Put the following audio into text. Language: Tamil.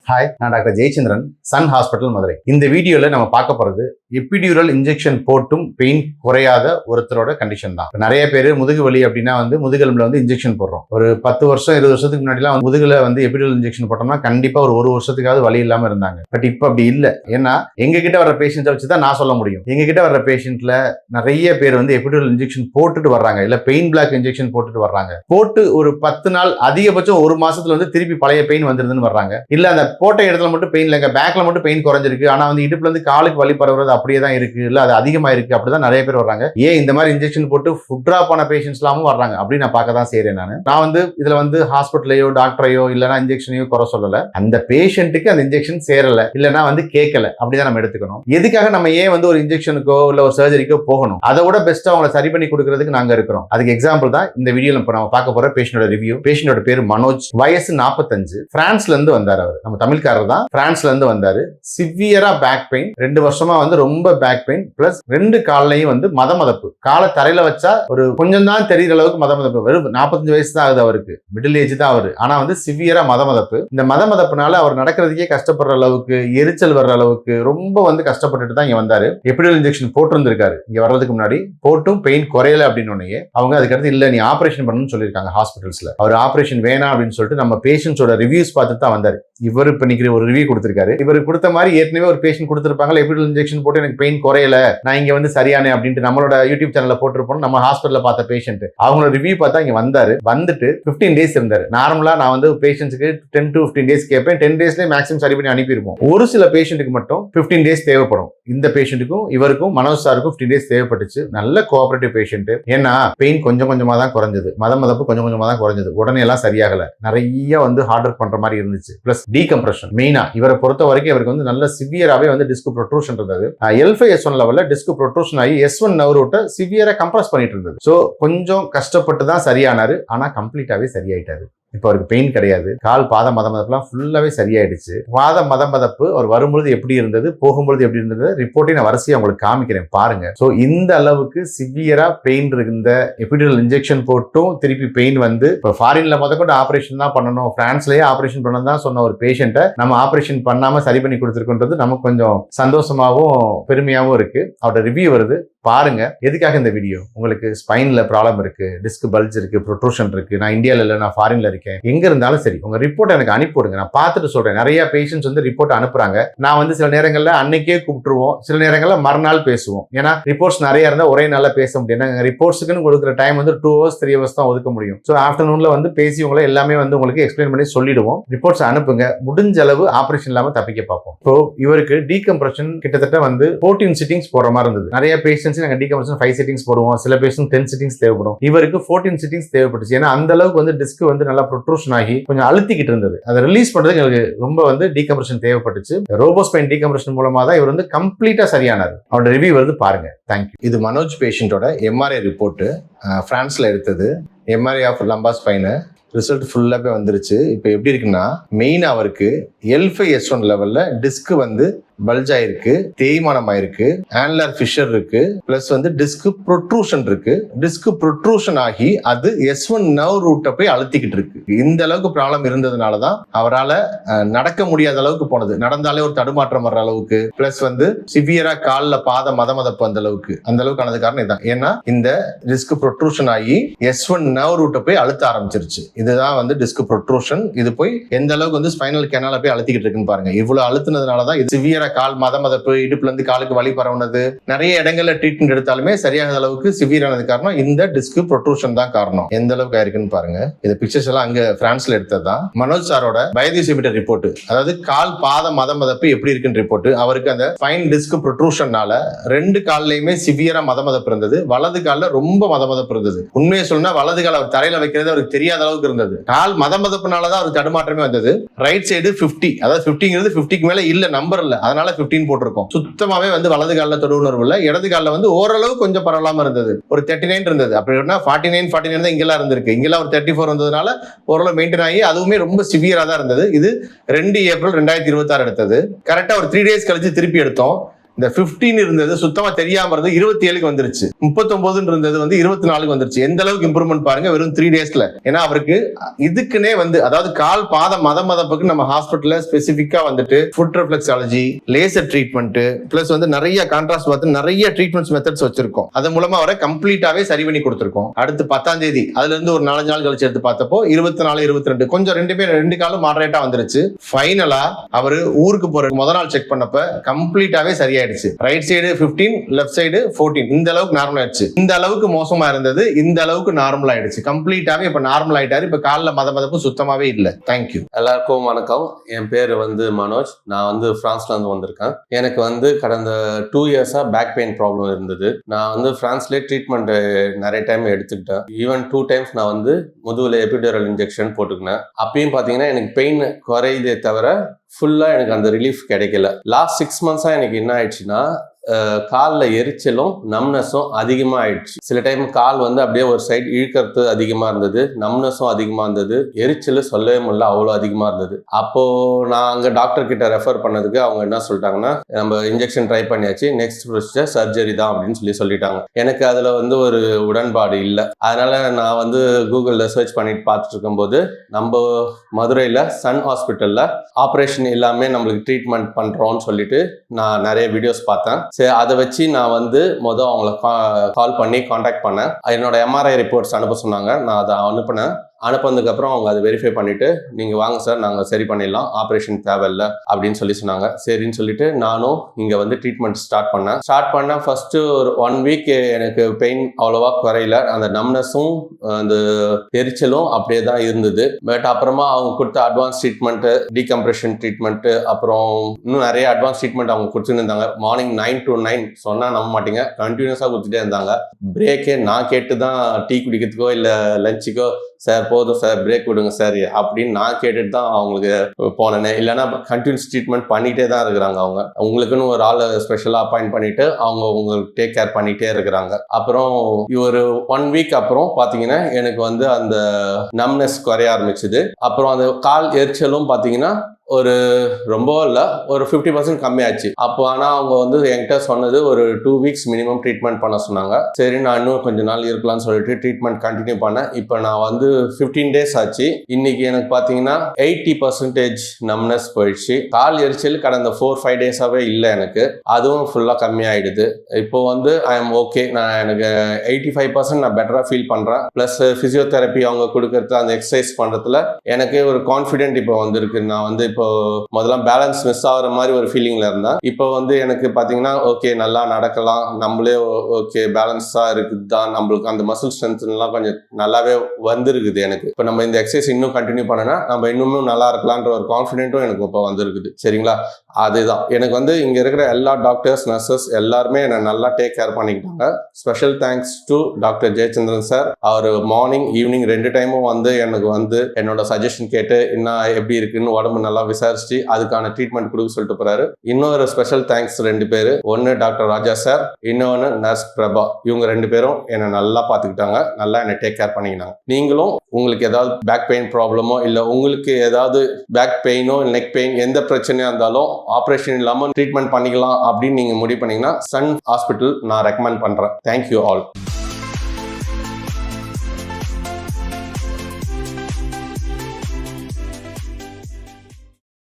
ஹாய், நான் doctor Jayachandran, Sun hospital Madurai. இந்த வீடியோல நம்ம பார்க்க போறது எபிடியூரல் இன்ஜெக்ஷன் போட்டும் பெயின் குறையாத ஒருத்தரோட கண்டிஷன் தான். நிறைய பேர் முதுகு வலி அப்படின்னா முதுகெலும்புல இன்ஜெக்ஷன் போடுறோம். ஒரு 10 வருஷம் 20 வருஷத்துக்கு முன்னாடிலாம் முதுகுல எபிடியூரல் இன்ஜெக்ஷன் போட்டோம்னா கண்டிப்பா ஒரு வருஷத்துக்காவது வலி இல்லாம இருந்தாங்க. பட் இப்ப அப்படி இல்லை. ஏன்னா எங்க கிட்ட வர்ற பேஷண்ட்டை வச்சுதான் நான் சொல்ல முடியும். எங்க கிட்ட வர்ற பேஷண்ட்ல நிறைய பேர் எபிடியூரல் இன்ஜெக்ஷன் போட்டுட்டு வர்றாங்க, இல்ல பெயின் பிளாக் இன்ஜெக்ஷன் போட்டுட்டு வர்றாங்க. போட்டு ஒரு 10 நாள் அதிகபட்சம் ஒரு மாசத்துல திருப்பி பழைய பெயின் வந்துருதுன்னு வர்றாங்க. இல்ல அந்த போட்ட இடத்துல மட்டும் பெயின் இல்லைங்க, பேக்ல மட்டும் பெயின் குறைஞ்சிருக்கு, ஆனா இடுப்புல இருந்து காலுக்கு வலி பரவுறது அப்படியே தான் இருக்கு, இல்ல அது அதிகமா இருக்கு, அப்படிதான் நிறைய பேர் வர்றாங்க. ஏன் இந்த மாதிரி இன்ஜெக்ஷன் போட்டு ஃபுட் டிராப் ஆன பேஷண்ட்ஸ் எல்லாமும் வர்றாங்க அப்படின்னு நான் பார்க்க தான் செய்றேன். நான் இதுல ஹாஸ்பிட்டலையோ டாக்டரையோ இல்லைன்னா இன்ஜெக்ஷனையோ குறை சொல்லல. அந்த பேஷண்ட்டுக்கு அந்த இன்ஜெக்ஷன் சேரல, இல்லைன்னா கேட்கல, அப்படிதான் நம்ம எடுத்துக்கணும். எதுக்காக நம்ம ஏன் ஒரு இன்ஜெக்ஷனுக்கோ இல்ல ஒரு சர்ஜரிக்கோ போகணும்? அதை விட பெஸ்ட்டா அவங்களை சரி பண்ணி கொடுக்கறதுக்கு நாங்க இருக்கிறோம். அதுக்கு எக்ஸாம்பிள் தான் இந்த வீடியோல நம்ம பார்க்க போற பேஷண்டோட ரிவ்யூ. பேஷண்டோட பேரு மனோஜ், வயசு 45, பிரான்ஸ்ல இருந்து வந்தாரு. அவர் நம்ம தமிழ்காரர் தான், பிரான்ஸ்ல இருந்து வந்தாரு. சிவியரா பேக் பெயின், 2 வருஷமா ரொம்ப பேக் பெயின், பிளஸ் 2 கால்லையும் மதமதப்பு. காலை தரையில வச்சா ஒரு கொஞ்சம் தான் தெரியுற அளவுக்கு மதமதப்பு. வெறும் 45 வயசு தான் ஆகுது அவருக்கு, மிடில் ஏஜ் தான் அவரு. ஆனா சிவியரா மதமதப்பு. இந்த மதமதப்புனால அவர் நடக்கிறதுக்கே கஷ்டப்படுற அளவுக்கு, எரிச்சல் வர்ற அளவுக்கு ரொம்ப கஷ்டப்பட்டுட்டு தான் இங்க வந்தாரு. எபிடியூரல் இன்ஜெக்ஷன் போட்டிருந்திருக்காரு இங்க வர்றதுக்கு முன்னாடி. போட்டும் பெயின் குறையல அப்படின்னு அவங்க அதுக்கடுத்து இல்ல நீ ஆபரேஷன் பண்ணணும்னு சொல்லியிருக்காங்க ஹாஸ்பிட்டல்ஸ்ல. அவர் ஆபரேஷன் வேணாம் அப்படின்னு சொல்லிட்டு நம்ம பேஷண்ட்ஸோட ரிவ்யூஸ் பார்த்துட்டு தான் வந்தாரு. இவர் இப்ப இன்னைக்கு ஒரு ரிவ்யூ கொடுத்திருக்காரு. இவர் கொடுத்த மாதிரி ஏற்கனவே ஒரு பேஷண்ட் கொடுத்திருப்பாங்க, எபிடியூரல் இன்ஜெக்ஷன் போட்டு எனக்கு பெயின் குறையல, நான் இங்க சரியானே அப்படின்ட்டு நம்மளோட யூடியூப் சேனல்ல போட்டிருப்போம். நம்ம ஹாஸ்பிட்டல்ல பார்த்த பேஷண்ட் அவங்களோட ரிவ்யூ பார்த்தா இங்க வந்தாரு. வந்துட்டு 15 டேஸ் இருந்தாரு. நார்மலா நான் பேஷண்ட்ஸ்க்கு 10 to 15 டேஸ் கேட்பேன். 10 டேஸ்லயே மேக்ஸிமம் சரி பண்ணி அனுப்பியிருப்போம். ஒரு சில பேஷண்ட்டுக்கு மட்டும் 15 டேஸ் தேவைப்படும். இந்த பேஷண்ட்டுக்கும் இவருக்கும் மனோஜ் சாருக்கும் 15 டேஸ் தேவைப்பட்டுச்சு. நல்ல கோஆபரேட்டிவ் பேஷண்ட். ஏன்னா பெயின் கொஞ்சம் கொஞ்சமா தான் குறைஞ்சது, மதமதப்பு கொஞ்சம் கொஞ்சமா தான் குறைஞ்சது, உடனே எல்லாம் சரியாகல. நிறைய ஹார்ட் ஒர்க் பண்ற மாதிரி இருந்துச்சு. பிளஸ் டீகம்ப்ரஷன் மெயினா இவரை பொறுத்த வரைக்கும் இவருக்கு நல்ல சிவியராவே டிஸ்க் ப்ரொட்ரூஷன் இருந்தது. L5 S1 லெவல்ல டிஸ்க் ப்ரொட்ரூஷன் ஆகி S1 நர்வ் ரூட்டை சிவியரா கம்ப்ரஸ் பண்ணிட்டு இருந்தது. சோ கொஞ்சம் கஷ்டப்பட்டு தான் சரியானாரு. ஆனா கம்ப்ளீட்டாவே சரியாயிட்டாரு. இப்ப அவருக்கு பெயின் கிடையாது. கால் பாத மதமதப்புலாம் ஃபுல்லாவே சரியாயிடுச்சு. பாத மதமதப்பு அவர் வரும்பொழுது எப்படி இருந்தது, போகும்பொழுது எப்படி இருந்தது, ரிப்போர்ட்டை நான் வரிசையா உங்களுக்கு காமிக்கிறேன் பாருங்க. சோ இந்த அளவுக்கு சிவியரா பெயின் இருந்த எபிடியூரல் இன்ஜெக்ஷன் போட்டும் திருப்பி பெயின் இப்ப ஃபாரின்ல முதற்கொண்டு ஆபரேஷன் தான் பண்ணணும், பிரான்ஸ்லயே ஆபரேஷன் பண்ணணும் தான் சொன்ன ஒரு பேஷண்ட்டை நம்ம ஆபரேஷன் பண்ணாம சரி பண்ணி கொடுத்துருக்குன்றது நமக்கு கொஞ்சம் சந்தோஷமாவும் பெருமையாவும் இருக்கு. அவரோட ரிவ்யூ வருது பாருங்க. எதுக்காக இந்த வீடியோ? உங்களுக்கு ஸ்பைன்ல ப்ராப்ளம் இருக்கு, டிஸ்க் பல்ஜ் இருக்கு, ப்ரொட்ரூஷன் இருக்கு, நான் இந்தியால இல்ல நான் ஃபாரின்ல இருக்கேன், எங்க இருந்தாலும் சரி உங்க ரிப்போர்ட் எனக்கு அனுப்பிவிடுங்க, நான் பார்த்துட்டு சொல்றேன். நிறைய பேஷண்ட்ஸ் ரிப்போர்ட் அனுப்புறாங்க. நான் சில நேரங்கள்ல அன்னைக்கே கூப்பிட்டுருவோம், சில நேரங்கள்ல மறுநாள் பேசுவோம். ஏன்னா ரிப்போர்ட்ஸ் நிறைய இருந்தா ஒரே நாள்ல பேச முடியும். ரிப்போர்ட்ஸுக்குன்னு கொடுக்குற டைம் 2 hours 3 hours தான் ஒதுக்க முடியும். ஸோ ஆஃப்டர்நூன்ல பேசி உங்களை எல்லாமே உங்களுக்கு எக்ஸ்பிளைன் பண்ணி சொல்லிடுவோம். ரிப்போர்ட்ஸ் அனுப்புங்க. முடிஞ்ச அளவு ஆபரேஷன் இல்லாம தப்பிக்க பார்ப்போம். இப்போ இவருக்கு டீகம்ப்ரஷன் கிட்டத்தட்ட 14 சிட்டிங்ஸ் போற மாதிரி இருந்தது. நிறைய பேஷண்ட்ஸ் நாங்க டீகம்ப்ரஷன் 5 சிட்டிங்ஸ் போடுவோம், சில பேஷண்ட் 10 சிட்டிங்ஸ் தேவைப்படும். இவருக்கு 14 சிட்டிங்ஸ் தேவைப்பட்டுச்சு. ஏன்னா அந்த அளவுக்கு டிஸ்க் நல்லா ப்ரொட்ரூஷன் ஆகி கொஞ்சம் அழுத்திக்கிட்டு இருந்தது. அதை ரிலீஸ் பண்றதுக்கு எங்களுக்கு ரொம்ப டீகம்ப்ரஷன் தேவைப்பட்டுச்சு. ரோபோஸ்பைன் டீகம்ப்ரஷன் மூலமா தான் இவர் கம்ப்ளீட்டா சரியானார். அவரோட ரிவ்யூ வருது பாருங்க. தேங்க்யூ. இது மனோஜ் பேஷண்டோட MRI ரிப்போர்ட், பிரான்ஸ்ல எடுத்தது. MRI of lumbar spine result ஃபுல்லாவே வந்துருச்சு. இப்போ எப்படி இருக்குன்னா மெயின் அவருக்கு L5 S1 லெவல்ல டிஸ்க் பல்ஜ் ஆயிருக்கு, தேய்மானம் ஆயிருக்கு, ஆன்லர் ஃபிஷர் இருக்கு, பிளஸ் டிஸ்க் ப்ரொட்ரூஷன் இருக்கு. டிஸ்க் ப்ரொட்ரூஷன் ஆகி அது S1 நர்வ் ரூட்டை போய் அழுத்திக்கிட்டு இருக்கு. இந்த அளவுக்கு ப்ராப்ளம் இருந்ததுனாலதான் அவரால் நடக்க முடியாத அளவுக்கு போனது. நடந்தாலே ஒரு தடுமாற்றம் வர்ற அளவுக்கு, பிளஸ் சிவியரா காலில் பாத மதமதப்பு அந்த அளவுக்கு ஆனது காரணம் இதுதான். ஏன்னா இந்த டிஸ்க் ப்ரொட்ரூஷன் ஆகி S1 நர்வ் ரூட்டை போய் அழுத்த ஆரம்பிச்சிருச்சு. இதுதான் டிஸ்க் ப்ரொட்ரூஷன். இது போய் எந்த அளவுக்கு ஸ்பைனல் கேனால போய் அழுத்திக்கிட்டு இருக்குன்னு பாருங்க. இவ்வளவு அழுத்தினதுனாலதான் இது சிவியரா கால் மதமதப்பு, இடுப்புல இருந்து காலுக்கு வலி பரவுனது, நிறைய இடங்கள்ல ட்ரீட்மெண்ட் எடுத்தாலுமே சரியாகாத அளவுக்கு சிவியர் ஆனது காரணம் இந்த டிஸ்க் ப்ரொட்ரூஷன் தான் காரணம். எந்த அளவுக்கு ஆயிருக்குன்னு பாருங்க. இந்த பிக்சர்ஸ் எல்லாம் அங்க பிரான்ஸ்ல எடுத்ததுதான். மனோஜ் சாரோட பயோதிசிமெட்ரி ரிப்போர்ட், அதாவது கால் பாத மதமதப்பு எப்படி இருக்குன்னு ரிப்போர்ட். அவருக்கு அந்த ஸ்பைன் டிஸ்க் ப்ரொட்ரூஷன்னால 2 கால்லையுமே சிவியரா மதமதப்பு இருந்தது. வலது கால்ல ரொம்ப மதமதப்பு இருந்தது. உண்மையை சொன்னா வலது கால் அவர் தரையில வைக்கிறது அவருக்கு தெரியாத அளவுக்கு இருந்தது. கால் மதமதப்புனாலதான் அவருக்கு தடுமாற்றமே வந்தது. ரைட் சைடு 50, அதாவது 50ங்கிறது 50க்கு மேல இல்ல, நம்பர் இல்ல, அதனால 15 போட்டிருக்கோம். சுத்தமாவே வலது காலில் தொடு உணர்வு இல்ல. இடது காலில் ஓரளவு கொஞ்சம் பரவலாம இருந்தது. ஒரு 39 இருந்தது. அப்படின்னா 49 தான் இங்கெல்லாம் இருந்திருக்கு. இங்கெல்லாம் ஒரு 34 வந்ததுனால ஓரளவு மெயின்டைன் ஆகி அதுவுமே ரொம்ப சிவியரா தான் இருந்தது. இது 2 ஏப்ரல் 2026 எடுத்தது. கரெக்டா ஒரு 3 டேஸ் கழிச்சு திருப்பி எடுத்தோம். இந்த 15 இருந்தது சுத்தமா தெரியாம இருந்து 27க்கு வந்துருச்சு. 39 இருந்தது வந்து 24க்கு வந்துருச்சு. எந்த அளவுக்கு இம்ப்ரூவ்மெண்ட் பாருங்க வெறும் 3 டேஸ்ல. ஏன்னா அவருக்கு இதுக்குன்னே வந்து அதாவது கால் பாதம் மதப்புக்கு நம்ம ஹாஸ்பிட்டல்ல ஸ்பெசிபிக்கா வந்துட்டு food reflexology, laser treatment plus வந்து நிறைய கான்ட்ராஸ்ட் பார்த்து நிறைய ட்ரீட்மெண்ட்ஸ் மெத்தட்ஸ் வச்சிருக்கோம். அது மூலமா அவரை கம்ப்ளீட்டாவே சரி பண்ணி கொடுத்திருக்கோம். அடுத்து 10ஆம் தேதி அதுல இருந்து ஒரு 4 நாள் கழிச்சு எடுத்து பார்த்தப்போ 24, 22 கொஞ்சம் ரெண்டு காலும் மாடரேட்டா வந்துருச்சு. ஃபைனலா அவரு ஊருக்கு போற முதல் நாள் செக் பண்ணப்ப கம்ப்ளீட்டாவே சரியாயிடுச்சு. Right side 15, left side 14. இந்த அளவுக்கு நார்மல் ஆயிடுச்சு. இந்த அளவுக்கு மோசமா இருந்தது இந்த அளவுக்கு நார்மல் ஆயிடுச்சு. கம்ப்ளீட்டாவே இப்ப நார்மல் ஆயிட்டாரு. இப்ப கால்ல மதப்பு சுத்தமாவே இல்ல. தேங்க்யூ. எல்லாருக்கும் வணக்கம். என் பேர் வந்து மனோஜ். நான் வந்து பிரான்ஸ்ல இருந்து வந்திருக்கேன். எனக்கு வந்து கடந்த 2 இயர்ஸா பேக் பெயின் ப்ராப்ளம் இருந்தது. நான் வந்து பிரான்ஸ்லேயே ட்ரீட்மெண்ட் நிறைய டைம் எடுத்துக்கிட்டேன். ஈவன் 2 டைம்ஸ் நான் வந்து முதுகுல எபிடியூரல் இன்ஜெக்ஷன் போட்டுக்கினேன். அப்பயும் பாத்தீங்கன்னா எனக்கு பெயின் குறையுதே தவிர ஃபுல்லா எனக்கு அந்த ரிலீஃப் கிடைக்கல. லாஸ்ட் 6 மந்த்ஸா எனக்கு என்ன ஆயிடுச்சுன்னா காலில் எரிச்சலும் நம்னஸும் அதிகமாக ஆயிடுச்சு. சில டைம் கால் வந்து அப்படியே ஒரு சைடு இழுக்கிறது அதிகமாக இருந்தது, நம்னஸும் அதிகமாக இருந்தது, எரிச்சல் சொல்லவே முடியல, அவ்வளோ அதிகமாக இருந்தது. அப்போது நான் அங்கே டாக்டர் கிட்ட ரெஃபர் பண்ணதுக்கு அவங்க என்ன சொல்லிட்டாங்கன்னா, நம்ம இன்ஜெக்ஷன் ட்ரை பண்ணியாச்சு, நெக்ஸ்ட் ப்ரொசீஜர் சர்ஜரி தான் அப்படின்னு சொல்லிட்டாங்க. எனக்கு அதில் வந்து ஒரு உடன்பாடு இல்லை. அதனால நான் வந்து கூகுளில் சர்ச் பண்ணிட்டு பார்த்துட்டு இருக்கும்போது நம்ம மதுரையில் சன் ஹாஸ்பிட்டலில் ஆப்ரேஷன் எல்லாமே நம்மளுக்கு ட்ரீட்மெண்ட் பண்ணுறோன்னு சொல்லிட்டு நான் நிறைய வீடியோஸ் பார்த்தேன். சரி, அதை வச்சு நான் வந்து அவங்கள கால் பண்ணி காண்டாக்ட் பண்ணேன். என்னோட எம்ஆர்ஐ ரிப்போர்ட்ஸ் அனுப்ப சொன்னாங்க. நான் அதை அனுப்பினதுக்கு அப்புறம் அவங்க அதை வெரிஃபை பண்ணிட்டு நீங்க வாங்க சார், நாங்கள் சரி பண்ணிடலாம், ஆப்ரேஷன் தேவையில்லை அப்படின்னு சொன்னாங்க. சரின்னு சொல்லிட்டு நானும் இங்க வந்து ட்ரீட்மெண்ட் ஸ்டார்ட் பண்ணேன். ஃபர்ஸ்ட் ஒரு 1 வீக் எனக்கு பெயின் அவ்வளோவா குறையல. அந்த நம்னஸும் அந்த எரிச்சலும் அப்படியே தான் இருந்தது. பட் அப்புறமா அவங்க கொடுத்த அட்வான்ஸ் ட்ரீட்மெண்ட், டீகம்ப்ரெஷன் ட்ரீட்மெண்ட், அப்புறம் இன்னும் நிறைய அட்வான்ஸ் ட்ரீட்மெண்ட் அவங்க கொடுத்துட்டு இருந்தாங்க. மார்னிங் 9 to 9 சொன்னா நம்ப மாட்டீங்க, கண்டினியூஸா கொடுத்துட்டே இருந்தாங்க. பிரேக்கே நான் கேட்டு தான் டீ குடிக்கிறதுக்கோ இல்லை லஞ்சுக்கோ, சார் போதும் சார் பிரேக் விடுங்க சார் அப்படின்னு நான் கேட்டுட்டு தான் அவங்களுக்கு போனேன். இல்லைன்னா கண்டினியூஸ் ட்ரீட்மெண்ட் பண்ணிகிட்டே தான் இருக்கிறாங்க. அவங்க உங்களுக்குன்னு ஒரு ஆள் ஸ்பெஷலாக அப்பாயிண்ட் பண்ணிட்டு அவங்க உங்களுக்கு டேக் கேர் பண்ணிகிட்டே இருக்கிறாங்க. அப்புறம் ஒரு 1 வீக் அப்புறம் பார்த்தீங்கன்னா எனக்கு வந்து அந்த நம்னஸ் குறைய ஆரம்பிச்சுது. அப்புறம் அந்த கால் எரிச்சலும் பார்த்தீங்கன்னா ஒரு ரொம்ப இல்லை, ஒரு 50% கம்மியாச்சு. அப்போ ஆனால் அவங்க வந்து என்கிட்ட சொன்னது ஒரு 2 வீக்ஸ் மினிமம் ட்ரீட்மெண்ட் பண்ண சொன்னாங்க. சரி, நான் இன்னும் கொஞ்ச நாள் இருக்கலாம்னு சொல்லிட்டு ட்ரீட்மெண்ட் கண்டினியூ பண்ணேன். இப்போ நான் வந்து 15 டேஸ் ஆச்சு. இன்னைக்கு எனக்கு பார்த்தீங்கன்னா 80% நம்னஸ் போயிடுச்சு. கால் எரிச்சல் கடந்த 4-5 டேஸாவே இல்லை எனக்கு, அதுவும் ஃபுல்லாக கம்மியாயிடுது. இப்போ வந்து ஐ எம் ஓகே. நான் எனக்கு 85% நான் பெட்டராக ஃபீல் பண்ணுறேன். ப்ளஸ் ஃபிசியோதெரப்பி அவங்க கொடுக்கறது, அந்த எக்ஸசைஸ் பண்ணுறதுல எனக்கு ஒரு கான்ஃபிடென்ட் இப்போ வந்துருக்கு. நான் வந்து இப்போ முதல்ல பேலன்ஸ் மிஸ் ஆகிற மாதிரி ஒரு ஃபீலிங்ல இருந்தேன். இப்போ வந்து எனக்கு பாத்தீங்கன்னா ஓகே, நல்லா நடக்கலாம், நம்மளே ஓகே பேலன்ஸா இருக்குதான், நம்மளுக்கு அந்த மசில் ஸ்ட்ரென்த் எல்லாம் கொஞ்சம் நல்லாவே வந்திருக்குது எனக்கு. இப்போ நம்ம இந்த எக்ஸசைஸ் இன்னும் கண்டினியூ பண்ணனா நம்ம இன்னும் நல்லா இருக்கலான்ற ஒரு கான்ஃபிடென்ட்டும் எனக்கு இப்போ வந்திருக்குது. சரிங்களா, அதுதான் எனக்கு வந்து இங்க இருக்கிற எல்லா டாக்டர்ஸ், நர்சஸ் எல்லாருமே என்னை நல்லா டேக் கேர் பண்ணிக்கிட்டாங்க. Special thanks to doctor Jayachandran sir. அவர் மார்னிங் ஈவினிங் 2 டைமும் வந்து எனக்கு வந்து என்னோட சஜஷன் கேட்டு என்ன எப்படி இருக்குன்னு உடம்பு நல்லா விசாரிச்சு அதுக்கான ட்ரீட்மெண்ட் கொடுக்க சொல்லிட்டு போறாரு. இன்னொரு ஸ்பெஷல் தேங்க்ஸ் 2 பேரு. ஒன்னு டாக்டர் ராஜா சார், இன்னொன்னு நர்ஸ் பிரபா. இவங்க 2 பேரும் என்னை நல்லா பார்த்துக்கிட்டாங்க, நல்லா என்னை டேக் கேர் பண்ணிக்கினாங்க. நீங்களும் உங்களுக்கு ஏதாவது பேக் பெயின் ப்ராப்ளமோ இல்லை உங்களுக்கு ஏதாவது பேக் பெயினோ நெக் பெயின் எந்த பிரச்சனையா இருந்தாலும் ஆப்ரேஷன் இல்லாமல் ட்ரீட்மெண்ட் பண்ணிக்கலாம் அப்படின்னு நீங்க முடிவு பண்ணீங்கன்னா சன் ஹாஸ்பிட்டல் நான் ரெக்கமெண்ட் பண்றேன். Thank you all.